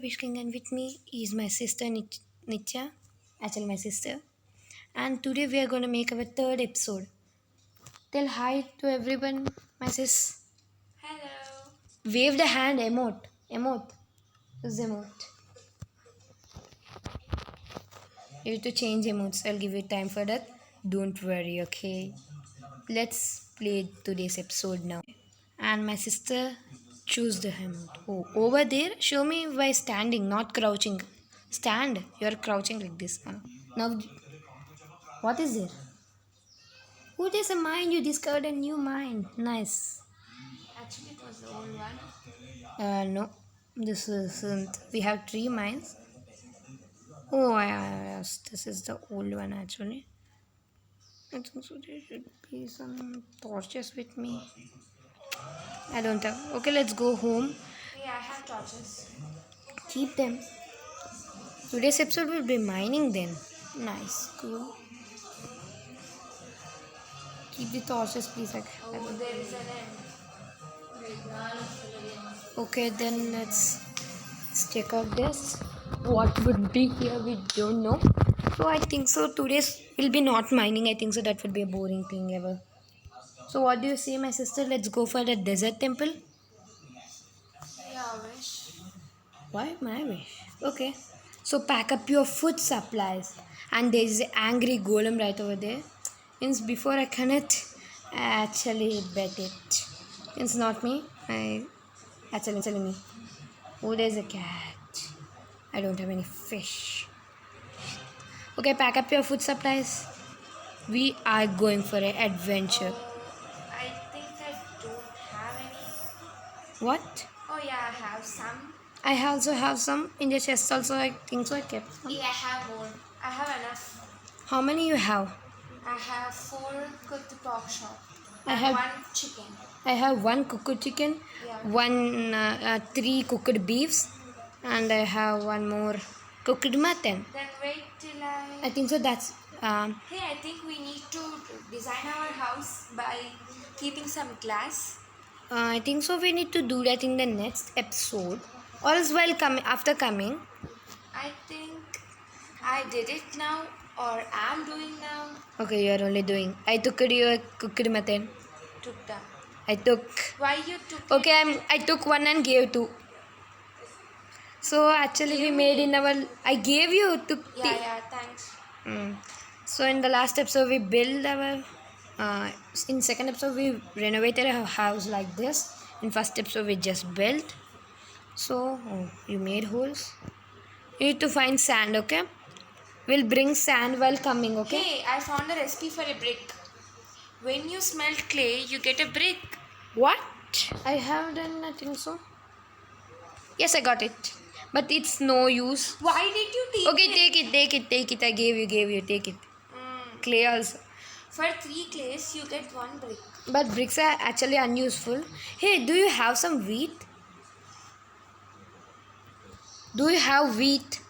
Wish King, and with me is my sister Nitya, actually my sister. And today we are going to make our third episode. Tell hi to everyone, my sis. Hello. Wave the hand, emote. Use emote. You need to change emotes. I'll give you time for that. Don't worry, okay? Let's play today's episode now. And my sister choose the emote. Oh, over there, show me by standing, not crouching. Stand. You're crouching like this. Now, what is there? Who is a mine? You discovered a new mine. Nice. Actually, it was the old one. No, this isn't. We have three mines. Oh, yes, this is the old one actually. I think so. There should be some torches with me. I don't have. Okay, let's go home. Yeah, I have torches. Keep them. Today's episode will be mining then. Nice, cool. Keep the torches, please. Oh, there is an end. Okay, then let's check out this. What would be here? We don't know. So I think so. Today's will be not mining. I think so. That would be a boring thing ever. So what do you say, my sister? Let's go for the desert temple. Yeah, wish. Why my wish? Okay. So pack up your food supplies. And there is an angry golem right over there. Means before I connect, I actually bet it. It's not me. I actually me. Oh, there's a cat. I don't have any fish. Okay, pack up your food supplies. We are going for an adventure. I think I don't have any. What? Oh, yeah, I have some. I also have some in the chest also. I think so. I kept some. Yeah, I have more. I have enough. How many you have? I have 4 cooked pork chop. I And have- 1 chicken. I have one cooked chicken, Yeah. three cooked beefs, and I have one more cooked mutton. Then wait till I think so. That's Hey, I think we need to design our house by keeping some glass. I think so. We need to do that in the next episode, or as well after coming. I think I did it now or am doing now. Okay, you are only doing. I took your cooked mutton. Took that. I took. Why you took Okay, it? I took one and gave two. So actually, we made in our. I gave you to. Yeah, thanks. So in the last episode, we built our. In second episode, we renovated our house like this. In first episode, we just built. So you made holes. You need to find sand. Okay. We'll bring sand while coming. Okay. Hey, I found a recipe for a brick. When you smelt clay, you get a brick. What? I have done nothing so. Yes, I got it. But it's no use. Why did you take Okay, it? take it. I gave you, take it. Clay also. For 3 clays, you get 1 brick. But bricks are actually unuseful. Hey, do you have some wheat? Do you have wheat?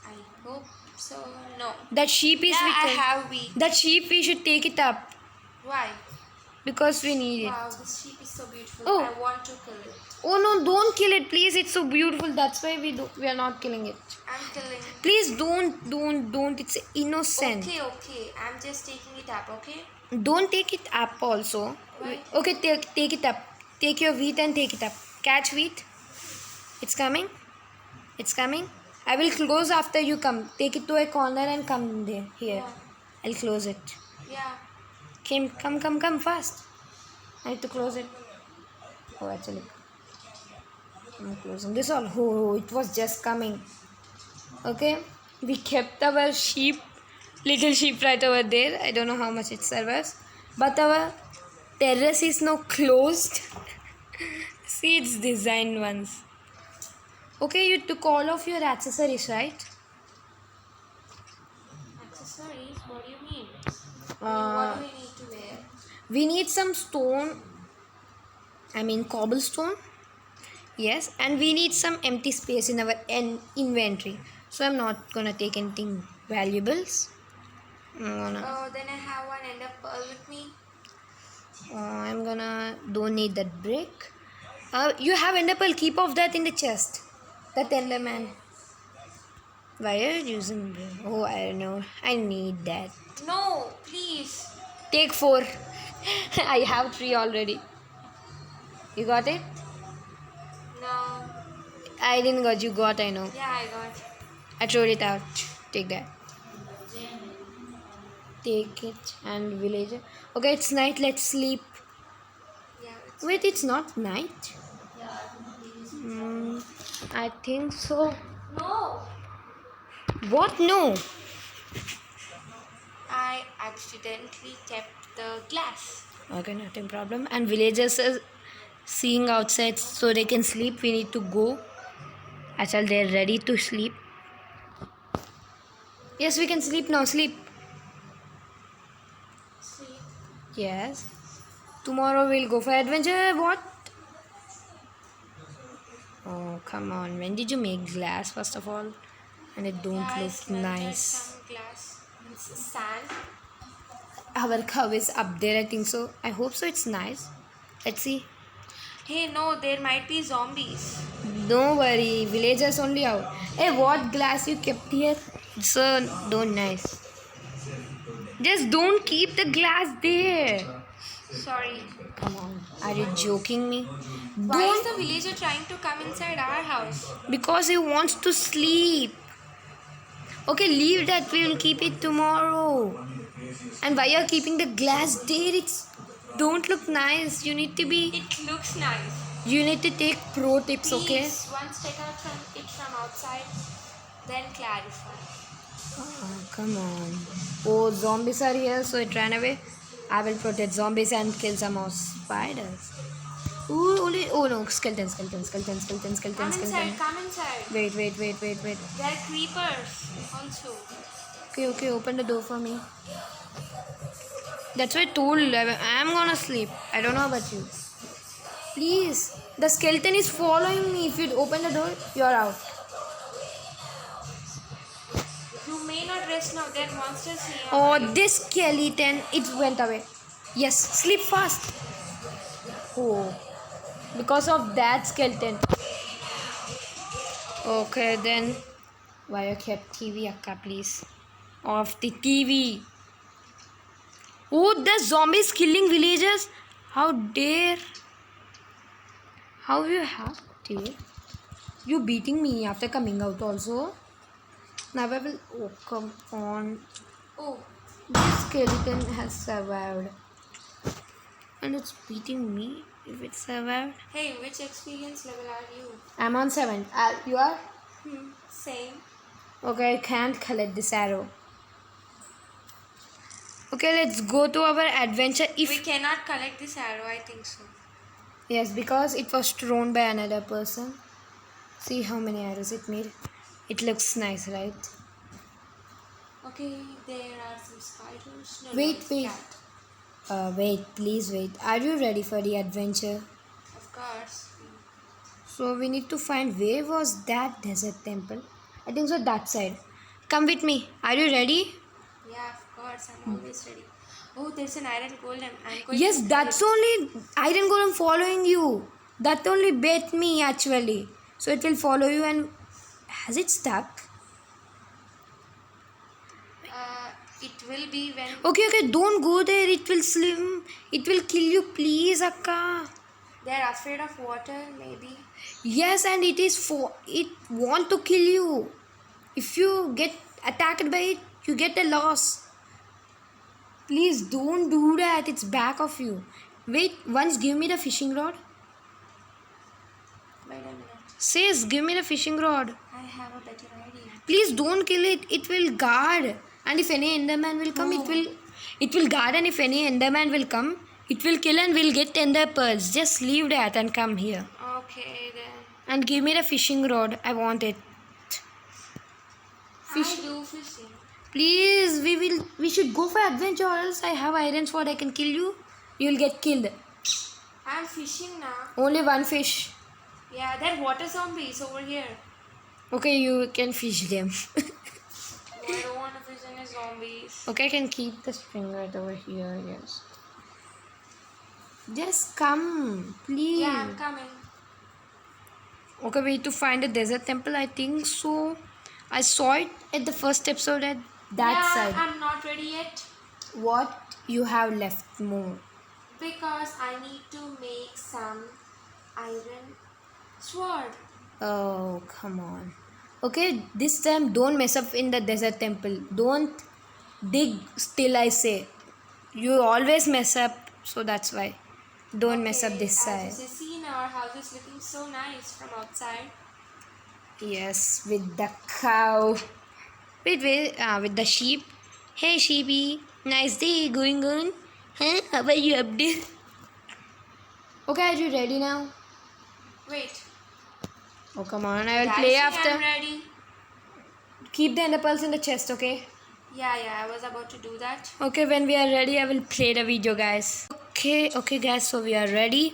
I hope so. No. That sheep is Yeah, I with have wheat. That sheep we should take it up Why? because we need it. Wow, this sheep is so beautiful. Oh. I want to kill it. Oh no, don't kill it, please. It's so beautiful. That's why we are not killing it. I'm killing it. Please don't. It's innocent. Okay. I'm just taking it up, okay? Don't take it up also. Why? Okay, take it up. Take your wheat and take it up. Catch wheat. It's coming. It's coming. I will close after you come. Take it to a corner and come there. Here. Yeah. I'll close it. Yeah. Come fast. I need to close it. Oh, actually. I'm closing this all. Oh, it was just coming. Okay. We kept our little sheep right over there. I don't know how much it serves us. But our terrace is now closed. See, it's designed once. Okay, you took all of your accessories, right? Accessories? What do you mean? Uh, What do we need to wear? We need some stone. I mean cobblestone. Yes, and we need some empty space in our inventory. So I'm not gonna take anything valuables. Oh, then I have one ender pearl with me. I'm gonna don't need that brick. You have ender pearl. Keep off that in the chest. The Tender Man. Why are you using blue? Oh, I don't know. I need that. No, please. Take 4. I have 3 already. You got it? No. I didn't got. You got, I know. Yeah, I got. I threw it out. Take that. Take it and villager. Okay, it's night. Let's sleep. Yeah. Wait, it's not night. I think so. No. What? No. I accidentally kept the glass. Okay, nothing problem. And villagers are seeing outside so they can sleep. We need to go. Actually, they're ready to sleep. Yes, we can sleep now. Sleep. See. Yes. Tomorrow we'll go for adventure. What? Oh, come on. When did you make glass, first of all? And it don't Yeah, I look smelted nice. some glass. It's sand. Our cow is up there, I think so. I hope so. It's nice. Let's see. Hey, no, there might be zombies. Don't worry. Villagers only out. Hey, what glass you kept here? So, don't nice. Just don't keep the glass there. Sorry. Come on. Are you joking me? Why is Don't. the villager trying to come inside our house? Because he wants to sleep. Okay, leave that. We will keep it tomorrow. And why you're keeping the glass there? It's don't look nice. You need to be. It looks nice. You need to take pro tips, okay? Please, once take out from outside, then clarify. Oh, come on. Oh, zombies are here, so it ran away. I will protect zombies and kill some more spiders. Ooh, only. Oh no, skeleton, skeleton, skeleton, skeleton, skeleton, Come inside, skeleton. come inside. Wait, wait, wait, wait, wait. There are creepers also. Okay, okay, open the door for me. That's why I told you, I'm gonna sleep. I don't know about you. Please, the skeleton is following me. If you open the door, you're out. You may not rest now, there are monsters here. Oh, this skeleton, it went away. Yes, sleep fast. Oh, because of that skeleton. Okay, then. Why you kept TV, Akka, please? Off the TV. Oh, the zombies killing villagers. How dare. How you have to? You beating me after coming out also? Now I will. Oh, come on. Oh, This skeleton has survived. And it's beating me if it survived. hey, which experience level are you? I'm on 7. You are? Same. Okay, I can't collect this arrow. Okay, let's go to our adventure. We If cannot collect this arrow, I think so. yes, because it was thrown by another person. See how many arrows it made. It looks nice, right? Okay, there are some spiders. No, Wait, it's wait. cat. Wait, please wait. Are you ready for the adventure? Of course. So we need to find where was that desert temple. I think so that side. Come with me. Are you ready? Yeah, of course. I'm always ready. Oh, there's an iron golem. I'm going Yes, to that's only iron golem following you. That only bait me actually. So it will follow you and has it stuck? It will be when Okay, okay, don't go there. It will slim. It will kill you, please, Akka. they're afraid of water, maybe. Yes, and it is for it want to kill you. If you get attacked by it, you get a loss. Please don't do that. It's back of you. Wait, once give me the fishing rod. Wait a minute. Says give me the fishing rod. I have a better idea. Please don't kill it. It will guard. And if any enderman will come, it will guard. And if any enderman will come, it will kill and we'll get ender pearls. Just leave that and come here. Okay then. And give me the fishing rod. I want it. I do fishing. Please, we should go for adventure or else I have iron sword. I can kill you. You'll get killed. I'm fishing now. Only one fish. Yeah, there are water zombies over here. Okay, you can fish them. No, I don't want to fish any zombies. Okay, I can keep the string right over here. Yes. Just come, please. Yeah, I'm coming. Okay, we need to find a desert temple. I think so. I saw it at the first episode at that yeah, side. I'm not ready yet What you have left more? because I need to make some iron sword. Oh, come on. Okay, this time don't mess up in the desert temple. Don't dig still, I say. You always mess up, so that's why. Don't mess up this As side. you see, our house is looking so nice from outside. Yes, with the cow. With the sheep. Hey, sheepy. Nice day. Going on? Huh? How are you up there? Okay, are you ready now? Wait, Oh, come on. I will did I play say after. I'm ready? Keep the ender pearls in the chest, okay? Yeah, I was about to do that. Okay, when we are ready, I will play the video, guys. Okay, guys. So we are ready.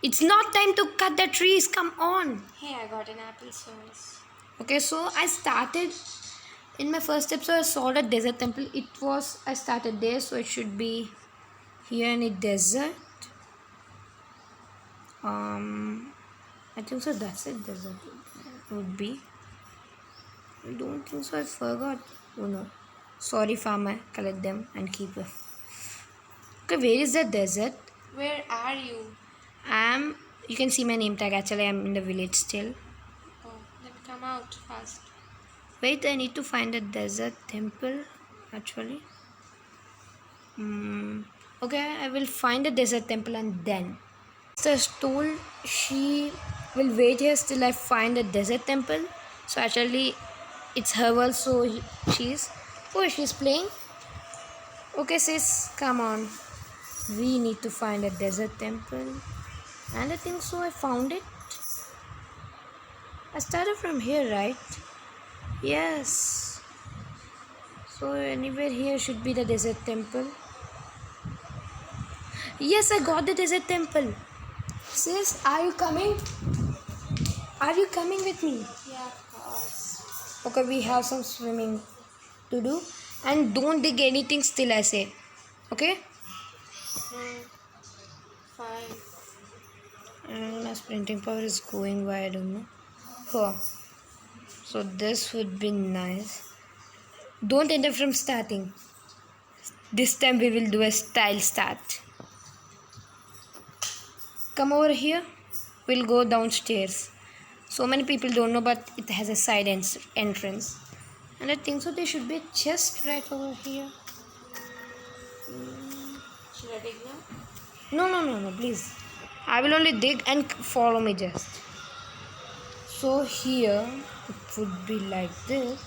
It's not time to cut the trees. Come on. Hey, I got an apple sauce. Okay, so I started in my first episode. I saw the desert temple. I started there, so it should be here in the desert. I think so. That's it. Desert would be. I don't think so. I forgot. Oh no. Sorry, farmer. Collect them and keep them. Okay, where is the desert? Where are you? You can see my name tag. Actually, I'm in the village still. Oh, then come out fast. Wait, I need to find a desert temple. Actually. Okay, I will find a desert temple and then. Sister told she will wait here till I find a desert temple. So actually, it's her world. So she's playing. Okay, sis, come on. We need to find a desert temple. And I think so. I found it. I started from here, right? Yes. So anywhere here should be the desert temple. Yes, I got the desert temple. Sis, are you coming? Are you coming with me? Yeah, of course. Okay, we have some swimming to do. And don't dig anything still, I say. Okay? Fine. And my sprinting power is going why I don't know. Huh. So this would be nice. Don't enter from starting. This time we will do a style start. Come over here. We'll go downstairs. So many people don't know, but it has a side entrance. And I think so there should be a chest right over here. Should I dig now? No, please. I will only dig and follow me just. So here it would be like this.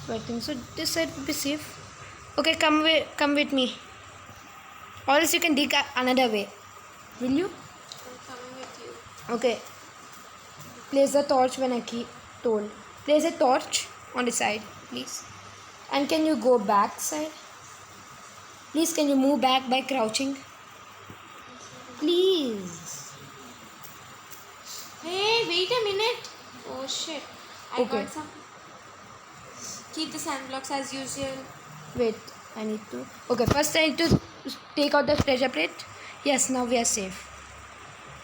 So I think so this side would be safe. Okay, come with me. Or else you can dig another way. Will you? I'm coming with you. Okay. Place the torch when I keep told. Place a torch on the side, please. And can you go back side? Please, can you move back by crouching? Please. Hey, wait a minute. Oh shit. I Okay. got some. Keep the sand blocks as usual. Wait, I need to. Okay, first I need to take out the treasure plate. Yes, now we are safe.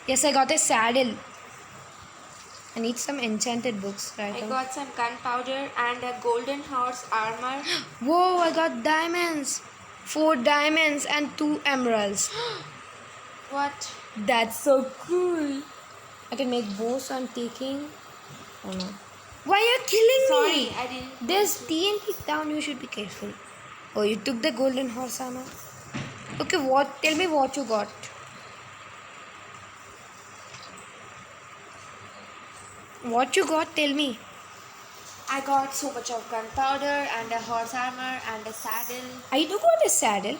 Yes, I got a saddle. I need some enchanted books right I now. got some gunpowder and a golden horse armor. Whoa, I got diamonds. 4 diamonds and 2 emeralds. What? That's so cool. I can make bows, so I'm taking. Oh no. Why are you killing Sorry, me? I didn't. There's TNT down, you should be careful. Oh, you took the golden horse armor. Okay, what? Tell me what you got. What you got? Tell me. I got so much of gunpowder and a horse armor and a saddle. I do got a saddle.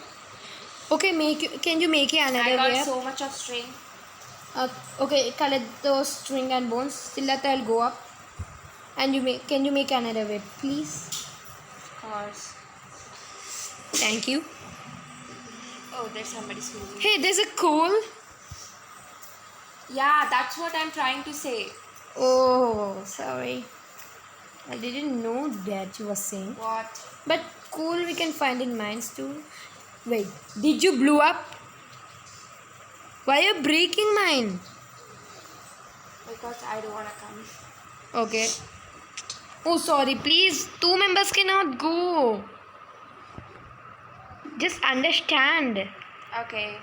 Okay, can you make it I another got way? so much of string. Okay, collect those string and bones. Till that I'll go up. And can you make another way, please? Of course. Thank you. Oh, there's somebody sneezing. Hey, there's a coal. Yeah, that's what I'm trying to say. Oh, sorry. I didn't know that you were saying. What? But coal we can find in mines too. Wait, did you blow up? Why are you breaking mine? because I don't wanna come. Okay. Oh, sorry. Please, 2 members cannot go. Just understand. Okay.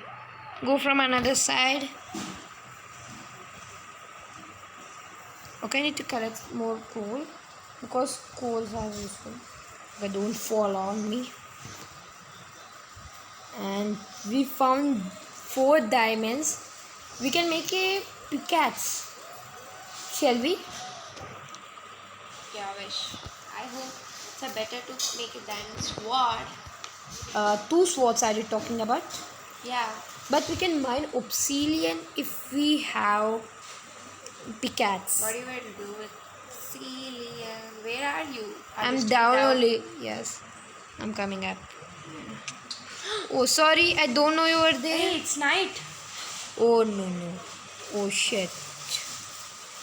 Go from another side. Okay, I need to collect more coal because coals are useful. But don't fall on me. And we found 4 diamonds. We can make a pickaxe. Shall we? Yeah, wish. I hope it's better to make a diamond sword. 2 swords are you talking about? Yeah. But we can mine obsidian if we have pickaxe. What are you going to do with Celia? Where are you? Are you I'm still down only. Yes. I'm coming up. Oh, sorry. I don't know you were there. Hey, it's night. Oh, no. Oh, shit.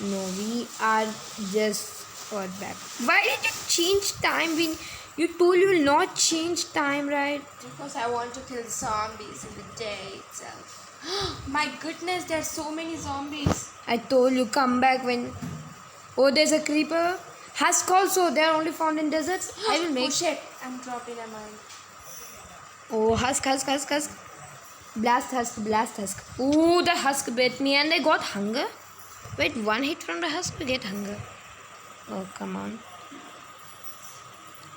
No, we are just got back. Why did you change time? You told you will not change time, right? Because I want to kill zombies in the day itself. My goodness, there's so many zombies. I told you come back when... Oh, there's a creeper. Husk also. They are only found in deserts. I will Oh make... shit, I'm dropping a mine. Oh, husk. Blast husk. Oh, the husk bit me and I got hunger. Wait, 1 hit from the husk we get hunger. Oh, come on.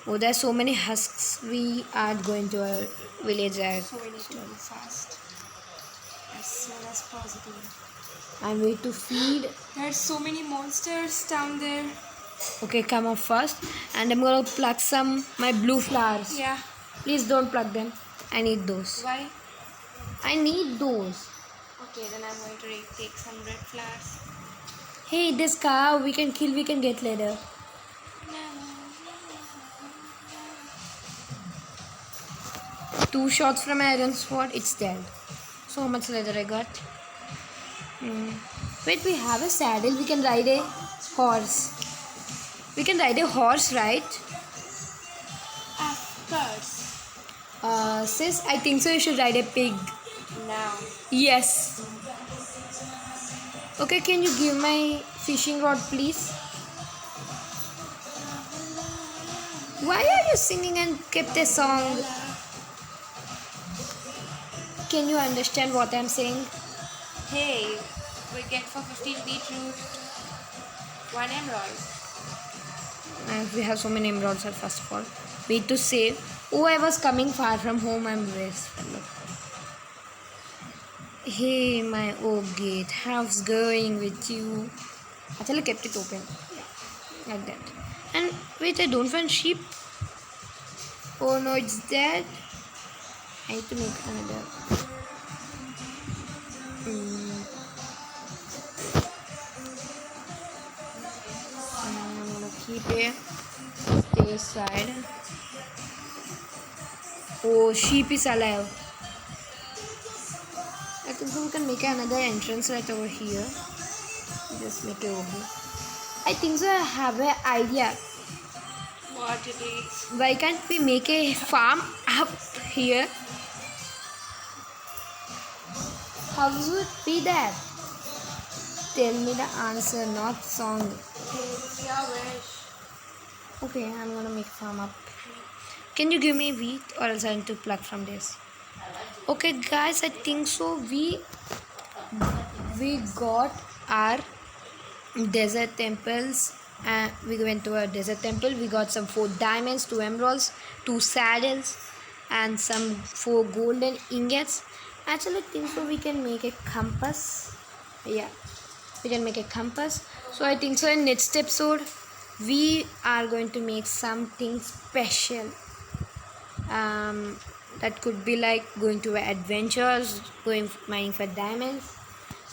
Oh, there's so many husks. We are going to a village. So we need to move fast. As soon as possible. I'm going to feed. There's so many monsters down there. Okay, come up first. And I'm going to pluck my blue flowers. Yeah. Please don't pluck them. I need those. Why? I need those. Okay, then I'm going to take some red flowers. Hey, this cow we can kill, we can get later. 2 shots from iron sword, it's dead. So much leather I got. Wait, we have a saddle. We can ride a horse. We can ride a horse, right? Of course. Sis, I think so. You should ride a pig. Now. Yes. Okay, can you give my fishing rod, please? Why are you singing and kept a song? Can you understand what I'm saying? Hey, we get for 15 beetroot 1 emerald. We have so many emeralds, first of all. We need to save. Oh, I was coming far from home. I'm waste fellow. Hey, my oak gate. How's going with you? Actually, I kept it open. Like that. And wait, I don't find sheep. Oh no, it's dead. I need to make another. I'm gonna keep it. Stay aside. Oh, sheep is alive. I think we can make another entrance right over here. Just make it over. I think so. I have an idea. What it is? Why can't we make a farm up here? How would be that? Tell me the answer, not song. It's your wish. Okay, I'm gonna make farm up. Can you give me wheat or else I need to pluck from this? Okay, guys, I think so. We got our desert temples. And we went to a desert temple. We got some 4 diamonds, 2 emeralds, 2 saddles, and some 4 golden ingots. Actually, I think so. We can make a compass. Yeah, we can make a compass. So I think so. In next episode, we are going to make something special. That could be like going to adventures, going mining for diamonds.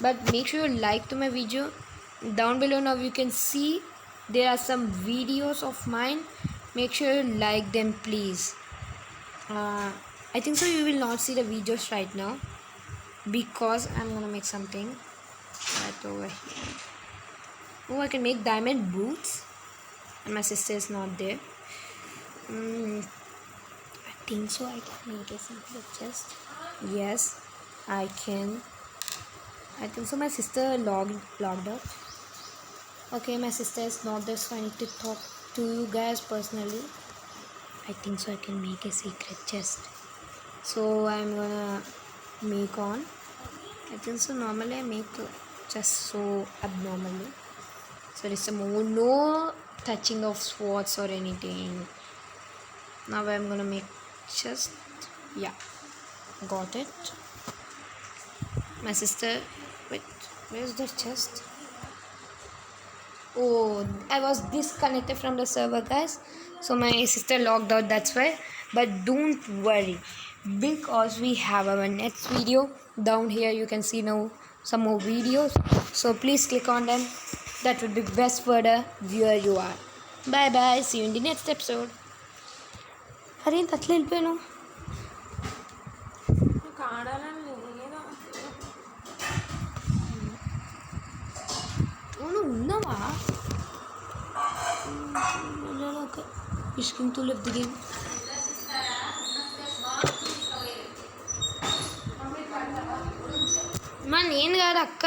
But make sure you like to my video. Down below now you can see there are some videos of mine. Make sure you like them, please. I think so you will not see the videos right now because I'm gonna make something right over here. Oh, I can make diamond boots and my sister is not there. I think so I can make a simple chest. Yes, I can. I think so my sister logged out. Okay, my sister is not there, so I need to talk to you guys personally. I think so I can make a secret chest. So I'm gonna make on. I think so normally I make just so abnormally. So there's no touching of swords or anything. Now I'm gonna make chest. Yeah, got it. My sister, wait, where's the chest? Oh, I was disconnected from the server, guys. So my sister logged out, that's why. But don't worry, because we have our next video down here. You can see now some more videos. So please click on them. That would be best for the viewer you are. Bye bye. See you in the next episode. Harin tatlil pe no. ఉన్నావా విష్కింగ్ to live the game మా నేను కాదు అక్క